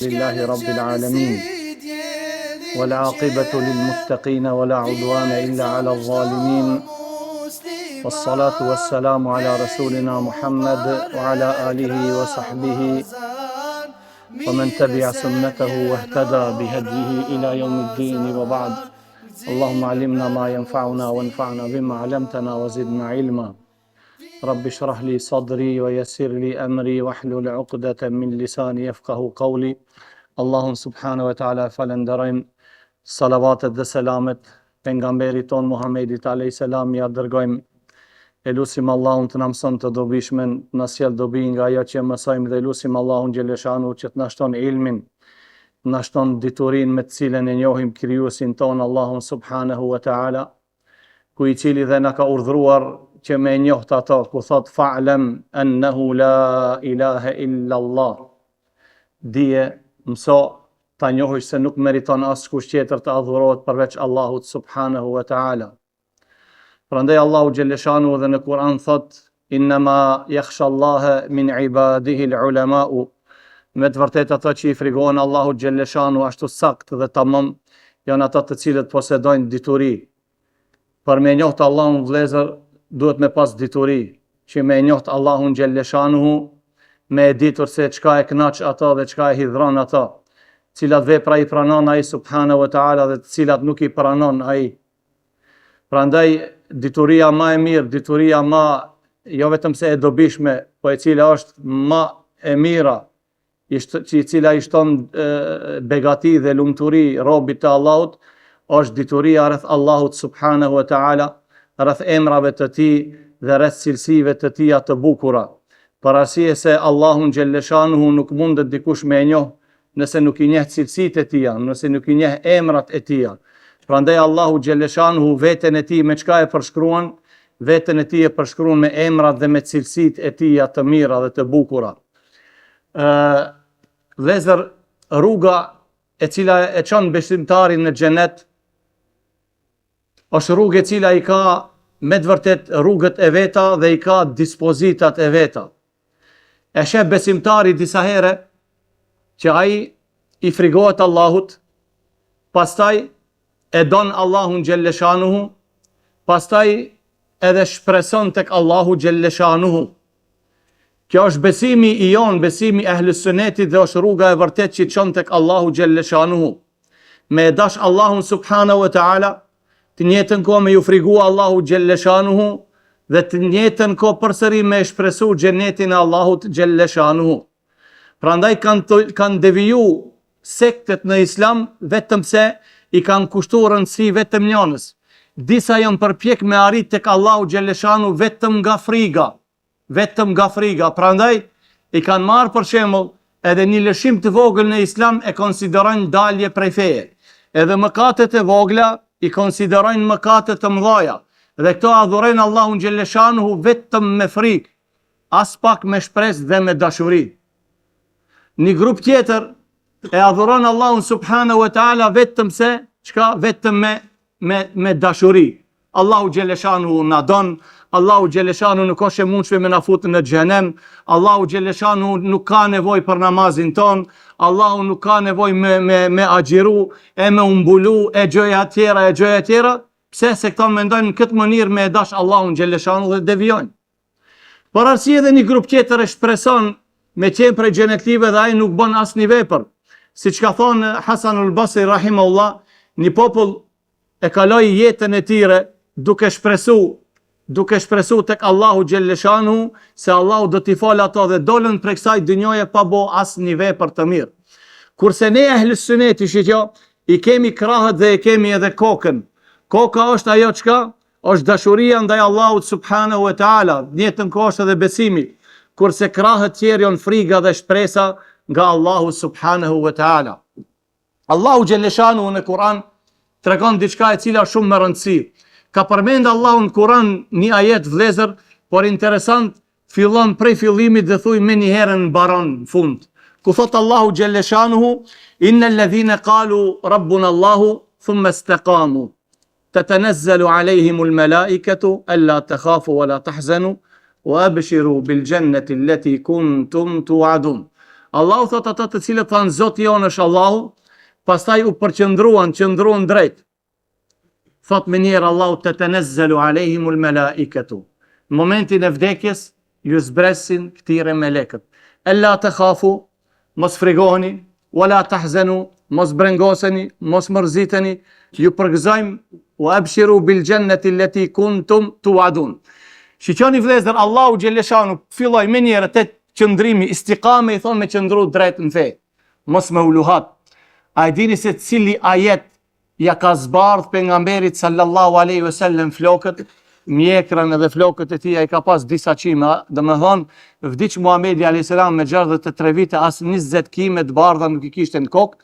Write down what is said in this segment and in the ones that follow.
لله رب العالمين والعاقبة للمتقين ولا عدوان إلا على الظالمين والصلاة والسلام على رسولنا محمد وعلى آله وصحبه ومن تبع سنته واهتدى بهديه إلى يوم الدين وبعد. اللهم علمنا ما ينفعنا وانفعنا بما علمتنا وزدنا علما. رب اشرح لي صدري ويسر لي أمري واحلل عقدة من لساني يفقه قولي. Allahun subhanahu wa ta'ala falenderojmë, salavatet dhe selamet pejgamberit ton Muhammedit alayhis salam ja dërgojmë. E lusim Allahun të na mëson të dobishmen, të na sjell dobi nga ajo që mësojmë dhe lusim Allahun xheleshanu që të na shton ilmin, të na shton diturinë me të cilën e njohim krijuesin ton Allahun subhanahu wa ta'ala, ku i cili dhe na ka urdhëruar që me njoht ato, ku thot fa'lam annahu la ilaha illa Allah. Dije, mëso ta njohësh se nuk meriton askush tjetër të adhurohet përveç Allahut subhanahu wa ta'ala. Prandaj Allahu xheleshanu dhe në Kur'an thot innama yakhsha Allaha min ibadihi al-ulama'u. Me të vërtetë ata që i frikojnë Allahut xheleshanu ashtu sakt dhe tamam janë ata të cilët posedojnë dituri. Për me njohtë Allahun vëllezër duhet me pas dituri, që me njohtë Allahun xheleshanu, me e ditur se çka e kënaq ata dhe çka e hidhron ata, cilat vepra i pranon ai subhanahu wa ta'ala dhe të cilat nuk i pranon ai. Prandaj dituria më e mirë, dituria më jo vetëm se e dobishme, po e cila është më e mira, i cila i shton begati dhe lumturi robit të Allahut, është dituria rreth Allahut subhanahu wa ta'ala, rreth emrave të tij dhe rreth cilësive të tija të bukura. Për arsye se Allahun xheleshanuhu nuk mundet dikush me e njoh nëse nuk i njeh cilësitë e tija, nëse nuk i njeh emrat e tija. Prandaj Allahu xheleshanuhu veten e tij me çka e përshkruan, veten e tij e përshkruan me emrat dhe me cilësitë e tija të mira dhe të bukura. Vëllezër, rruga e cila e çon besimtarin në xhenet është rrugë e cila i ka me të vërtet rrugët e veta dhe i ka dispozitat e veta. E sheh besimtari disa herë që ai i frigohet Allahut, pastaj e don Allahun xheleshanuhu, pastaj edhe shpreson tek Allahu xheleshanuhu. Kjo është besimi i jon, besimi i ehlus sunnetit dhe është rruga e vërtet që çon tek Allahu xheleshanuhu. Me dash Allahun subhanahu wa ta'ala, të njëjtën kohë me ju frigua Allahu xheleshanuhu dhe të njëjtën kohë përsëri me shpresu xhenetin e Allahut xheleshanuhu. Prandaj kanë deviju sektet në Islam vetëm se i kanë kushtuar rëndësi vetëm njënës. Disa janë përpjek me arrit tek Allahu xheleshanu vetëm nga friga. Prandaj i kanë marrë për shembull edhe një lëshim të vogël në Islam e konsiderojnë dalje prej feje. Edhe mëkatet e vogla i konsiderojnë mëkate të mëdha. Dhe këto adhurojnë Allahun xheleshanuhu vetëm me frikë, as pak me shpresë dhe me dashuri. Një grup tjetër e adhuron Allahun subhanahu wa ta'ala vetëm se çka, vetëm me dashuri. Allahu xheleshanuhu na don, Allahu xheleshanuhu nuk është e mundshme me na futë në xhenem, Allahu xheleshanuhu nuk ka nevojë për namazin ton, Allahu nuk ka nevojë me agjiru, e me umbulu, e gjëja tjera. Pse se këta mendojnë në këtë mënyrë me dash Allahun xheleshanuhu dhe devijojnë. Por arsye edhe një grup tjetër e shpreson me qenë prej xhenetlive dhe ai nuk bën asnjë vepër. Siç ka thonë Hasanul Basri rahimahullah, një popull e kaloi jetën e tyre duke shpresu tek Allahu xheleshanuhu se Allahu do t'i falë ato dhe dolën prej kësaj dynjoje pa bo asnjë vepër të mirë. Kurse ne ehlus sunneti i kemi krahët dhe e kemi edhe kokën. Koka është ajo çka? Është dashuria ndaj Allahut subhanahu wa ta'ala, njëtën kohë është edhe besimi. Kurse krahët tjerë janë friga dhe shpresa nga Allahu subhanahu wa ta'ala. Allahu xheleshanuhu në Kur'an tregon diçka e cila shumë me rëndësi. Ka përmend Allahu në Kur'an një ajet vëllezër, por interesant, fillon prej fillimit dhe thuj me një herë në baron në fund. Ku thot Allahu xheleshanuhu, innal ladhina qalu rabbuna Allahu thumma istaqamu tatanazzalu alayhimul malaikatu alla takhafu wa la tahzanu wa abshiru bil jannati allati kuntum tu'adun. Allahu thot ata të cilët thanë Zoti jonë është Allahu, pastaj u qëndruan drejt. Thot me njerë Allahu tatanazzalu alehimul malaikatu. Në momentin e vdekjes ju zbresin këtire melekët. Ella takhafu, mos frigoni, wala tahzanu, mos brengoseni, mos mërziteni, ju përgëzojmë u abshiru bil jannati allati kuntum tu'adun. Shiqoni vëllezër, Allahu xhelleshanu filloi me njerë të qëndrimi istiqame, i thonë me qëndru drejt në fe, mos me uluhat. A i dini se cili ajet ja ka zbardh pejgamberit sallallahu alaihi wasallam flokët, mjekrën edhe flokët e tij, ai ka pas disa qime, domethënë vdiq Muhamedi alayhis salam me 63 vite, as 20 kime të bardha nuk i kishte në kokë,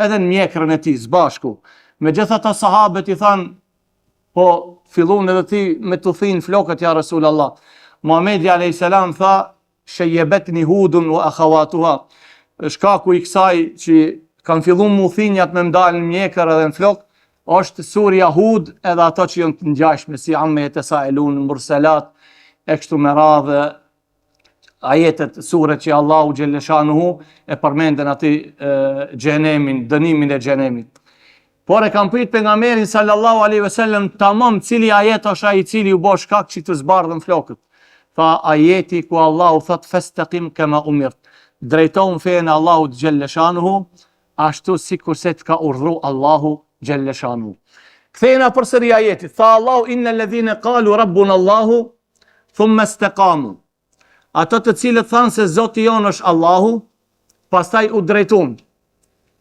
edhe në mjekrën e tij zbashku. Megjithatë sahabët i thanë, po fillon edhe ti me të thinë flokët ja Rasulullah. Muhamedi alayhis salam tha, shejebetni Hudun wa akhawatuha. Shkaku i kësaj që kanë filluar mu thinjat me mdalë në mjekër edhe në flok, është surja Hud edhe ato që janë të ngjashme si amme e tesaelun, murselat, e kështu me radhë ajetet, suret që Allahu xhelleshanuhu e përmenden aty xhenemin, dënimin e xhenemit. Por e kam pyet pejgamberin sallallahu alaihi wasallam tamam cili ajet është ai i cili u bë shkak që të zbardhën flokët. Tha ajeti ku Allahu thot fastaqim kama umirt. Drejtohu fen Allahu xhelleshanuhu ashtu sikur se të ka urdhëruar Allahu xhelleshanuhu. Kthehena përsëri ajetit. Tha Allahu innal ladhina qalu rabbuna Allahu thumma istaqamu. Ata të cilët thanë se Zoti jonë është Allahu, pastaj u drejtuan.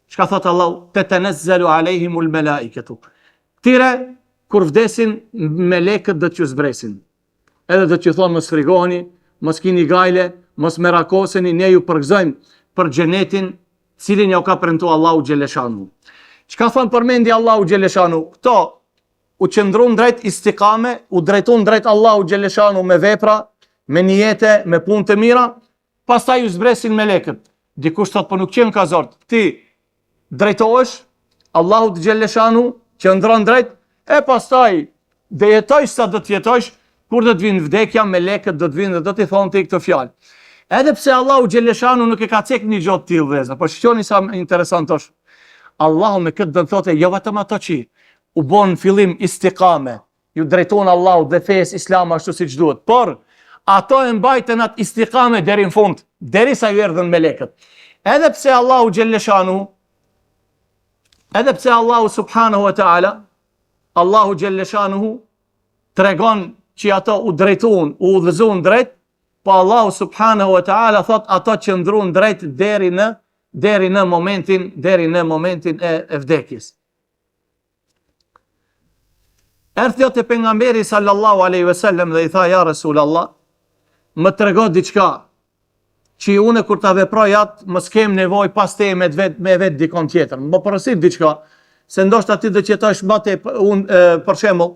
Çka thot Allahu? Tatanazzalu alehimul malaikatu. Këtire kur vdesin melekët do t'ju zbresin. Edhe do t'ju thonë mos frigoni, mos kini gajle, mos merakoseni, ne ju përgëzojmë për xhenetin cilin ja ka premtuar Allahu xhelleshanu. Çka thon përmendi Allahu xhelleshanu? Kto u qëndruan drejt istiqame, u drejtuan drejt Allahu xhelleshanu me vepra, me niyete, me punë të mira, pastaj ju zbresin melekët. Dikush thot po nuk qen ka zort. Ti drejtohesh Allahu xhelleshanu, qëndron drejt, e pastaj dhe jetoj sa do të jetojsh, kur do të vinë vdekja, melekët do të vinë dhe do t'i thonë ti këtë fjalë. Edhe pse Allahu xhelleshanu nuk e ka cek një gjë të tillë vëllezër, po shikoni sa interesant është. Allahu me këtë do të thotë jo vetëm ato që u bën fillim istiqame, ju drejton Allahu dhe fesë Islam ashtu siç duhet, por ato e mbajtën atë istiqame deri në fund, derisa ju erdhën melekët. Edhe pse Allahu xhelleshanu, edhe pse Allahu subhanahu wa taala, Allahu xhelleshanu tregon që ato u drejtuan, u udhëzuan drejt, po Allahu subhanahu wa taala thot ato që ndruan drejt deri në momentin e vdekjes. Erdhi te pejgamberi sallallahu alaihi wasallam dhe i tha ja Rasulullah, më trego diçka që unë kur ta veproj atë mos kem nevojë pas te me vet dikon tjetër. Më porosit diçka se ndoshta ti do të jetosh më tepër, për shembull,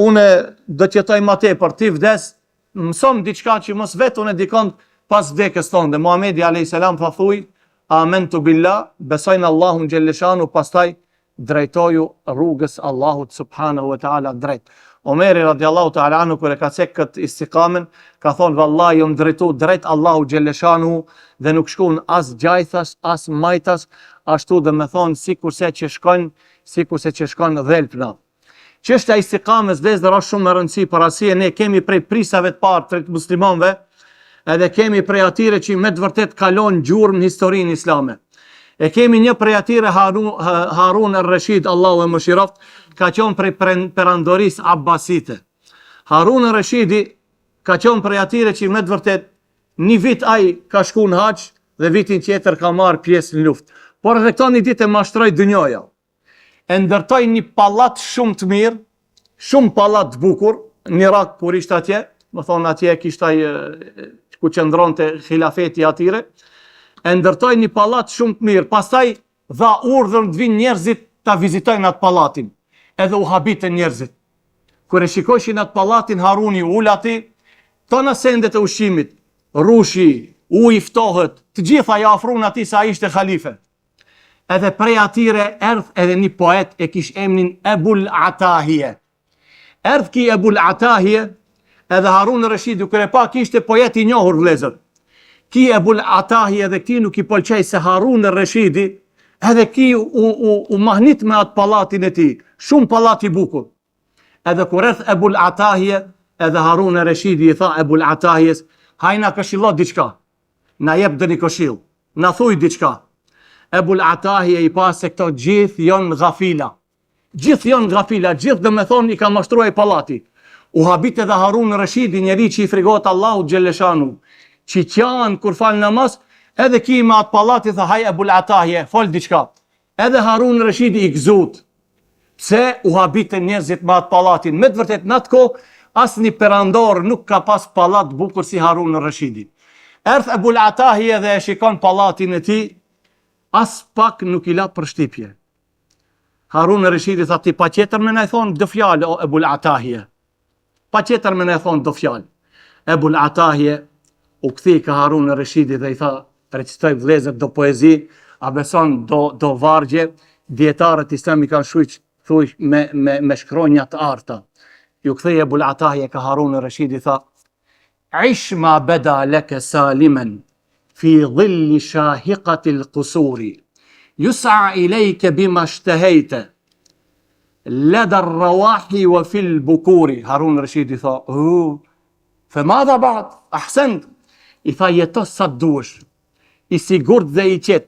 unë do të jetoj më tepër, ti vdes, mëson diçka që mos vetun e dikon pas vdekjes tonë. Muhamedi alayhis salam tha thuj, amantu billah, besojnë Allahun xhelleshanu, pastaj drejtoju rrugës Allahut subhanahu wa taala drejt. Omeri radiallahu ta'ala anhu kur e ka cek këtë istiqamen, ka thonë vallahi jam drejtu drejt Allahu xhelleshanu dhe nuk shkon as gjajthas, as majtas, ashtu dhe me thonë sikurse që shkon dhelpna. Çështja e istiqamës vëllezër është shumë e rëndësishme për arsye ne kemi prej prisave të parë të muslimanëve, edhe kemi prej atyre që me të vërtet kalon gjurmë në historinë islame. E kemi një prej atyre Harun al-Rashid, Allahu e mëshiroft, ka qenë prej perandorisë abbasite. Harun al-Rashidi ka qenë prej atyre që me të vërtet një vit ai ka shku në hax dhe vitin tjetër ka marrë pjesë në luftë. Por edhe këto një ditë e mashtroi dynjoja. E ndërtoi një pallat shumë të mirë, shumë pallat të bukur në Irak kur ishte atje, më thonë atje kishte ku qëndronte xhilafeti atyre. E ndërtoi një pallat shumë të mirë, pastaj dha urdhër të vinë njerëzit ta vizitojnë atë pallatin. Edhe u habitën njerëzit. Kur e shikojshin atë pallatin, Haruni ulati, tona sendet e ushqimit, rushi, uji ftohet, të gjitha ja ofruan atij sa ishte halife. Edhe prej atyre erdh edhe një poet e kish emrin Ebul Atahije. Erdh ki Ebul Atahije, edhe Harun al-Rashidi kur e pa kishte poet i njohur vëllezër. ki Ebul Atahje dhe këti nuk i pëlqej se Harun Reshidi, edhe ki u mahnit me atë palatin e ti, shumë palat i bukur. Edhe kur rreth Ebul Atahje, edhe Harun Reshidi i tha Ebul Atahjes, hajna këshillo diçka, na jep dhe një këshill, na thuj diçka. Ebul Atahje i pa se këto gjithë janë gafila. Gjithë janë gafila, gjithë dhe me thonë i ka mashtruaj palati. U habit edhe Harun Reshidi, njeri që i frigot Allahu Gjeleshanu, që qanë kur falë namaz, edhe ki me atë palati tha haj Ebul Atahje, fol diçka. Edhe Harun Reshidi i gzut. Pse u habitën njerëzit me atë palatin? Me të vërtet në atë kohë, asë një perandor nuk ka pas palat bukur si Harun Reshidi. Erth Ebul Atahje dhe e shikon palatin e ti, as pak nuk i la për shtipje. Harun Reshidi tha ti pa qeter me ne thonë dë fjallë o Ebul Atahje. Pa qeter me ne thonë dë fjallë. Ebul Atahje u këthi ka Harun Reshidi dhe i tha recitoj vlezët do poezi, a beson do vargje, djetarët islami kanë shujq thuj me shkronjat arta. Ju këthej Ebul Atahje ka Harun Reshidi tha ish ma beda leke salimen fi dhilli shahiqatil kusuri yus'a ilejke bima shtehejte leda rrawahi wa fil bukuri. Harun Reshidi tha fe madha ba'd, ahsend. I tha jetos sa të duesh, i sigurt dhe i qet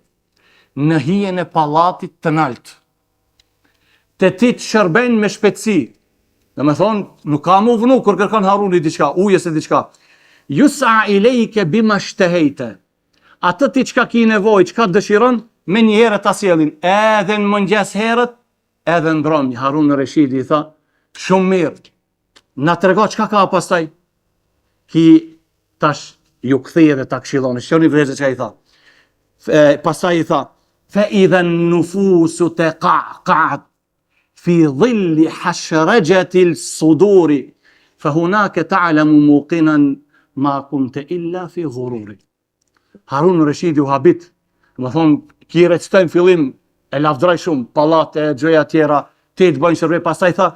në hijen e palatit të nalt, të ti të shërben me shpejtësi. Dhe me thonë, nuk ka mu vënu kur kërkan Haruni diçka, ujës e diçka. Yus'a ilejke bima shtehejte. Atë ti qka ki nevoj, qka dëshiron, me një herët asjelin. Edhe në mëngjes herët, edhe në drom. Harun Reshidi i tha, shumë mirë. Na të rega qka ka pastaj? Ki tash ju këthije dhe ta kshiloni. Shqoni vlezë që i tha. Pastaj i tha, fe idhen nufusu te qa'at fi dhilli hashrejetil suduri, fe hunake ta'lamu muqinan ma kunte illa fi ghururi. Harun Reshidi u habit, më thonë, ki recitojnë fillim, e lavdraj shumë, palate, gjoja tjera, te të bëjnë shërbej, pastaj tha,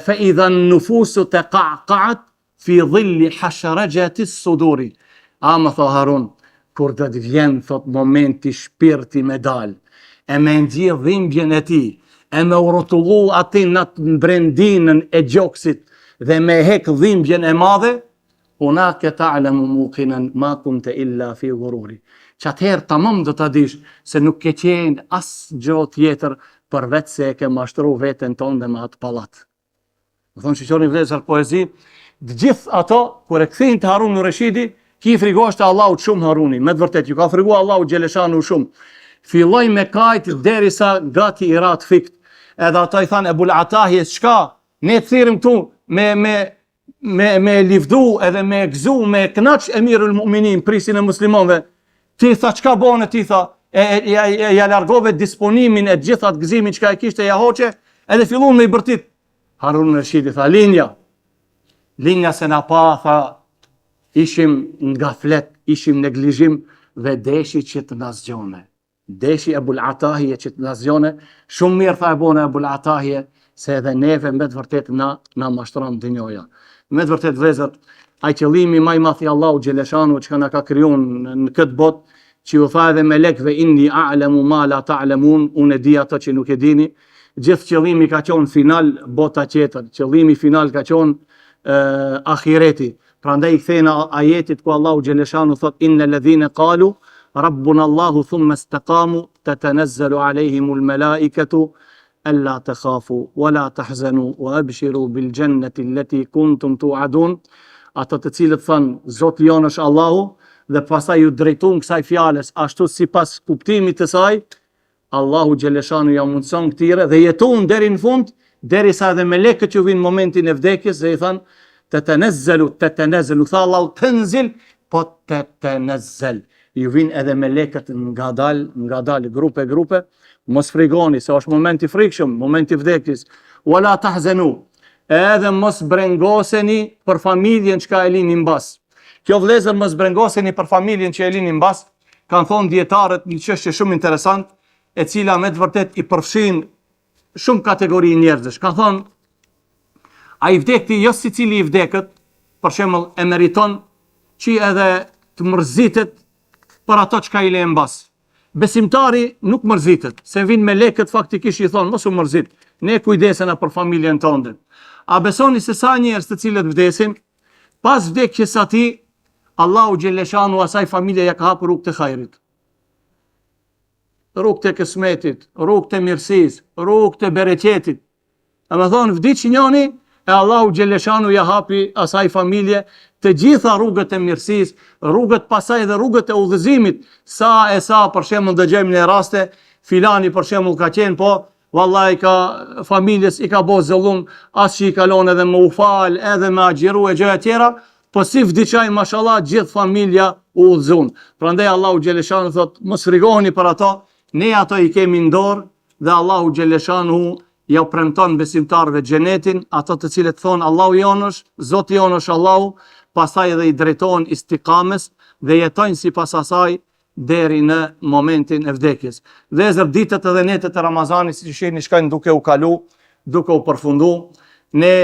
fe idhen nufusu te qa'at fi dhilli hashrejetil suduri. A më tha Harun, kur dhe të vjen, thot, momenti shpirti me dal, e me ndje dhimbjen e ti, e me urotullu ati në të brendinën e gjoksit, dhe me hek dhimbjen e madhe, hunake ta'lamu muqinan ma kunte illa fi ghururi. Që atëherë tamam do të dish se nuk ke qenë as gjo tjetër për vetë se e ke mashtru vetën tonë dhe me atë palat. Më thonë që qoni vlezër poezi, dhe gjithë ato, kër e këthin të Harun Reshidi, ki frigosht e Allahut shumë Haruni, me të vërtet, ju ka frigu Allahut Gjeleshanu shumë. Filloj me kajt deri sa gati i rat fikt, edhe ata i thanë Ebul Atahje, shka, ne të thirim tu me livdu edhe me gzu, me knaq emirul mu'minin, prisin e muslimonve, ti tha qka bone, ti tha, ja largove disponimin e gjithat gzimin qka e kishte ja hoqe, edhe fillun me i bërtit. Harun Reshidi tha, linja se na pa, tha, ishim nga flet, ishim neglizhim dhe deshi që të nazgjone. Deshi Ebul Atahje që të nazgjone, shumë mirë tha e bone Ebul Atahje, se edhe neve me të vërtet na mashtron dënjoja. Me të vërtet vlezër, ai qëllimi maj mathi Allahu Gjeleshanu që ka na ka kryon në këtë bot, që ju tha edhe me lekve inni a'lemu ma la ta'lemun, unë e di ato që nuk e dini, gjithë qëllimi ka qonë final bota qeter, qëllimi final ka qonë akhireti. Prandaj i kthejna ajetit ku Allahu Gjeleshanu thot inna ledhine kalu, Rabbuna Allahu thumme stekamu, të tenezzelu alejhimul melaiketu, alla të khafu, wa la të hzenu, wa abshiru bil gjenneti leti kuntum tu adun, ato të cilët thënë, Zotë jonë është Allahu, dhe pasaj ju drejtun kësaj fjales, ashtu si pas kuptimit të saj, Allahu Gjeleshanu ja mundëson këtire, dhe jetun deri në fund, deri sa edhe me lekët që vinë momentin e vdekjes, dhe i thënë, të tenezzelu, tha Allahu të nzil, po të tenezzel. Ju vinë edhe me lekët nga dal, grupe, mos frigoni, se është momenti frikshëm, momenti vdekjes, wala tahzenu, edhe mos brengoseni për familjen që ka e lini mbas. Kjo vlezër mos brengoseni për familjen që e lini mbas, kanë thonë djetarët një çështje shumë interesant, e cila me të vërtet i përfshin shumë kategori njerëzish. Kanë thonë, a i vdekti, jo si cili i vdekët, për shembull e meriton që edhe të mërzitet për ato çka i le mbas. Besimtari nuk mërzitet, se vinë me lekët faktikisht i thonë, mos u mërzit, ne kujdesena për familjen tënde. A besoni se sa njerëz të cilët vdesin, pas vdekjes atij, Allahu xhelleshanu asaj familje ja ka hapur rrugë të hajrit. Rrugë të kismetit, rrugë të mirësisë, rrugë të bereqetit. A më thonë, vdiq njëri, e Allahu xhelleshanu ja hapi asaj familje të gjitha rrugët e mirësisë, rrugët pasaj dhe rrugët e udhëzimit. Sa e sa, për shembull, dëgjojmë në raste, filani për shembull ka qenë, po vallahi ka familjes i ka bo zullum, as që i kalon edhe me u fal, edhe me agjiru e gjëra tjera, po si vdiqaj mashallah gjithë familja u udhëzun. Prandaj Allahu xhelleshanu thot, mos frigoni për ato, ne ato i kemi në dorë dhe Allahu xhelleshanu ja u premton besimtarëve xhenetin, ato të cilët thonë Allahu jonësh, Zoti jonësh Allahu, pastaj edhe i drejtohen istikames dhe jetojnë sipas asaj deri në momentin e vdekjes. Vëllezër, ditët edhe netët e Ramazanit, siç shihni, shkojnë duke u kalu, duke u përfundu. Ne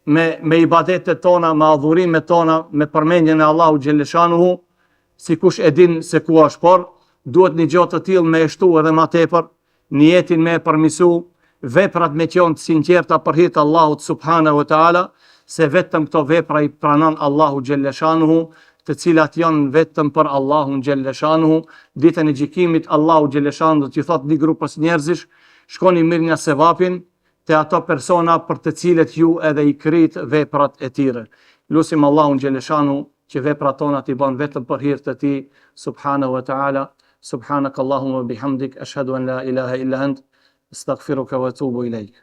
me ibadetet tona, me adhurimet tona, me përmendjen e Allahu xhelleshanuhu, sikush e din se ku është, por duhet një gjë të tillë me shtu edhe më tepër, niyetin me përmisu, veprat me qenë të sinqerta për hir të Allahut subhanahu wa taala, se vetëm këto vepra i pranon Allahu xhelleshanuhu, të cilat janë vetëm për Allahun xhelleshanuhu. Ditën e gjykimit Allahu xhelleshanuhu do t'i thotë një grupës njerëzish, shkoni mirë një sevapin te ato persona për të cilët ju edhe i krijt veprat e tyre. Lutim Allahun xhelleshanuhu që veprat tona t'i bën vetëm për hir të tij subhanahu wa taala. Subhanakallahumma bihamdik, ashhadu an la ilaha illa ant, astaghfiruka wa atubu ilaik.